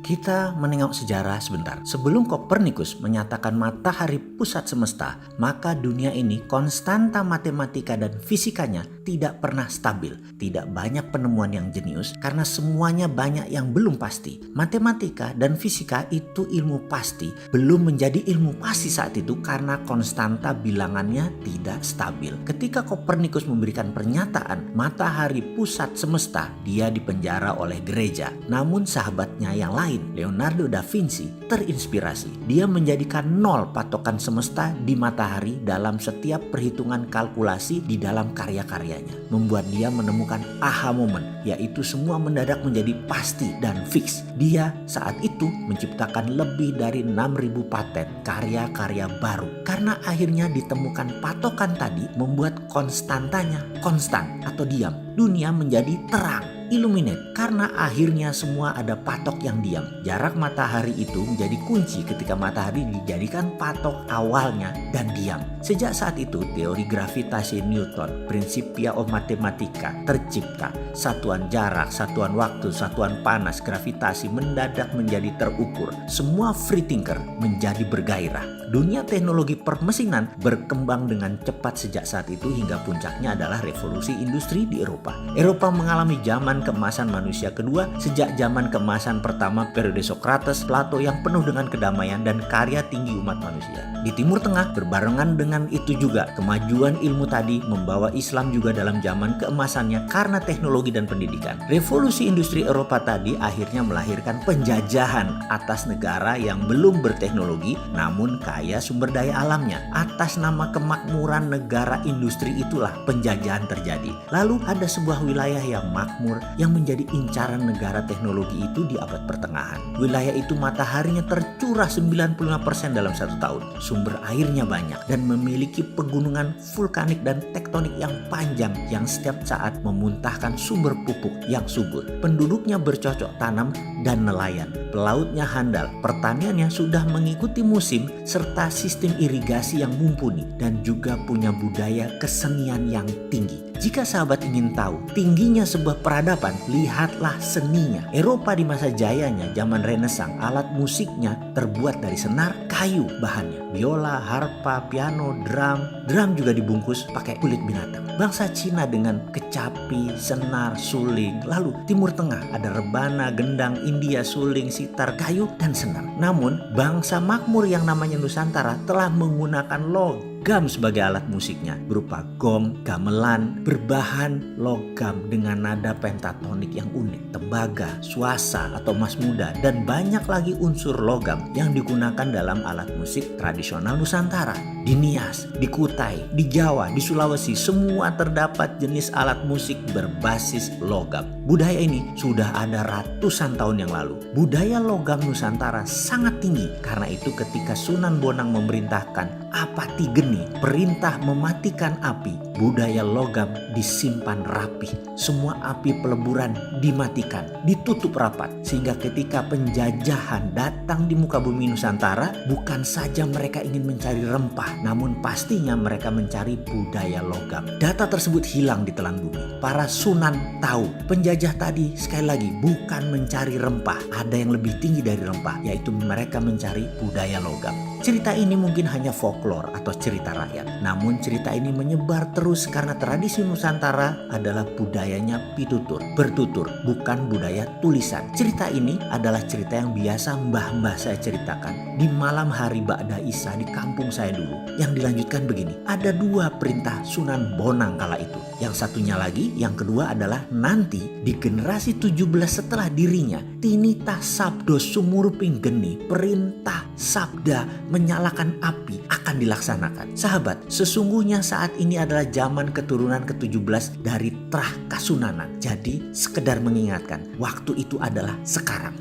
Kita menengok sejarah sebentar. Sebelum Kopernikus menyatakan matahari pusat semesta, maka dunia ini konstanta matematika dan fisikanya tidak pernah stabil. Tidak banyak penemuan yang jenius karena semuanya banyak yang belum pasti. Matematika dan fisika itu ilmu pasti, belum menjadi ilmu pasti saat itu karena konstanta bilangannya tidak stabil. Ketika Kopernikus memberikan pernyataan matahari pusat semesta, dia dipenjara oleh gereja. Namun sahabatnya yang lain, Leonardo da Vinci, terinspirasi. Dia menjadikan nol patokan semesta di matahari dalam setiap perhitungan kalkulasi di dalam karya-karyanya. Membuat dia menemukan aha moment, yaitu semua mendadak menjadi pasti dan fix. Dia saat itu menciptakan lebih dari 6.000 paten karya-karya baru. Karena akhirnya ditemukan patokan tadi membuat konstantanya konstan atau diam. Dunia menjadi terang, illuminate, karena akhirnya semua ada patok yang diam. Jarak matahari itu menjadi kunci ketika matahari dijadikan patok awalnya dan diam. Sejak saat itu teori gravitasi Newton, Principia of Mathematica tercipta. Satuan jarak, satuan waktu, satuan panas, gravitasi mendadak menjadi terukur. Semua free thinker menjadi bergairah. Dunia teknologi permesinan berkembang dengan cepat sejak saat itu hingga puncaknya adalah revolusi industri di Eropa. Eropa mengalami zaman keemasan manusia kedua sejak zaman keemasan pertama periode Socrates, Plato yang penuh dengan kedamaian dan karya tinggi umat manusia. Di Timur Tengah berbarengan dengan itu juga kemajuan ilmu tadi membawa Islam juga dalam zaman keemasannya karena teknologi dan pendidikan. Revolusi industri Eropa tadi akhirnya melahirkan penjajahan atas negara yang belum berteknologi namun kaya sumber daya alamnya. Atas nama kemakmuran negara industri itulah penjajahan terjadi. Lalu ada sebuah wilayah yang makmur yang menjadi incaran negara teknologi itu di abad pertengahan. Wilayah itu mataharinya tercurah 95% dalam 1 tahun. Sumber airnya banyak dan memiliki pegunungan vulkanik dan tektonik yang panjang yang setiap saat memuntahkan sumber pupuk yang subur. Penduduknya bercocok tanam dan nelayan. Pelautnya handal, pertaniannya sudah mengikuti musim serta sistem irigasi yang mumpuni dan juga punya budaya kesenian yang tinggi. Jika sahabat ingin tahu tingginya sebuah peradaban, lihatlah seninya. Eropa di masa jayanya, zaman Renaissance, alat musiknya terbuat dari senar, kayu bahannya. Biola, harpa, piano, drum. Drum juga dibungkus pakai kulit binatang. Bangsa Cina dengan kecapi, senar, suling. Lalu Timur Tengah ada rebana, gendang, India, suling, sitar, kayu, dan senar. Namun bangsa makmur yang namanya Nusantara telah menggunakan logam sebagai alat musiknya berupa gong, gamelan, berbahan logam dengan nada pentatonik yang unik, tembaga, suasa atau mas muda, dan banyak lagi unsur logam yang digunakan dalam alat musik tradisional Nusantara. Di Nias, di Kutai, di Jawa, di Sulawesi, semua terdapat jenis alat musik berbasis logam. Budaya ini sudah ada ratusan tahun yang lalu. Budaya logam Nusantara sangat tinggi. Karena itu ketika Sunan Bonang memerintahkan apati geni, perintah mematikan api, budaya logam disimpan rapi. Semua api peleburan dimatikan, ditutup rapat. Sehingga ketika penjajahan datang di muka bumi Nusantara, bukan saja mereka ingin mencari rempah, namun pastinya mereka mencari budaya logam. Data tersebut hilang di telan bumi. Para sunan tahu penjajah tadi sekali lagi bukan mencari rempah. Ada yang lebih tinggi dari rempah, yaitu mereka mencari budaya logam. Cerita ini mungkin hanya folklore atau cerita rakyat. Namun cerita ini menyebar terus karena tradisi Nusantara adalah budayanya pitutur, bertutur, bukan budaya tulisan. Cerita ini adalah cerita yang biasa mbah-mbah saya ceritakan di malam hari Ba'da Isya di kampung saya dulu. Yang dilanjutkan begini, ada 2 perintah Sunan Bonang kala itu. Yang satunya lagi, yang kedua adalah nanti di generasi 17 setelah dirinya, tinitah sabdo sumuruping geni, perintah sabda menyalakan api akan dilaksanakan. Sahabat, sesungguhnya saat ini adalah zaman keturunan ke-17 dari Trah Kasunanan. Jadi sekedar mengingatkan, waktu itu adalah sekarang.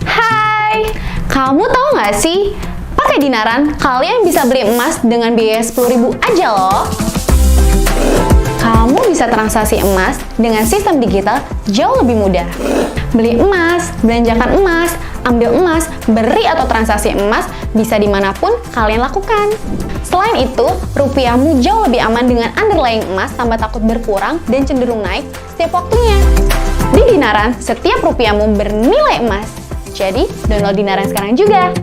Hai, kamu tahu nggak sih? Pakai Dinaran, kalian bisa beli emas dengan biaya 10.000 aja loh. Kamu bisa transaksi emas dengan sistem digital jauh lebih mudah. Beli emas, belanjakan emas, ambil emas, beri atau transaksi emas bisa dimanapun kalian lakukan. Selain itu, rupiahmu jauh lebih aman dengan underlying emas tanpa takut berkurang dan cenderung naik setiap waktunya. Di Dinaran, setiap rupiahmu bernilai emas. Jadi, download Dinaran sekarang juga.